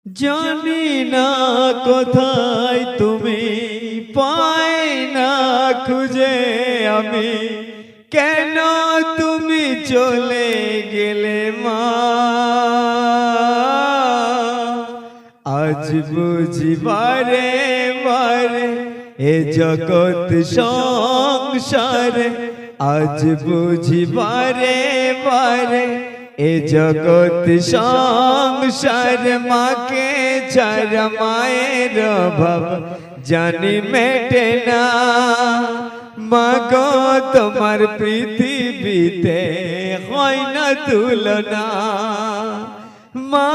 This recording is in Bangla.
জানি না কোথায় তুমি, পাই না খুঁজে আমি, কেন তুমি চলে গেলে মা। আজ বুঝি বারে বারে এ জগৎ সংসারে, আজ বুঝি বারে বারে এ জগৎ সংসার, মাকে ছাড়া মায়ের অভাব জানি মেটে না। মাগো তোমার পৃথিবীতে হয় না তুলনা, মা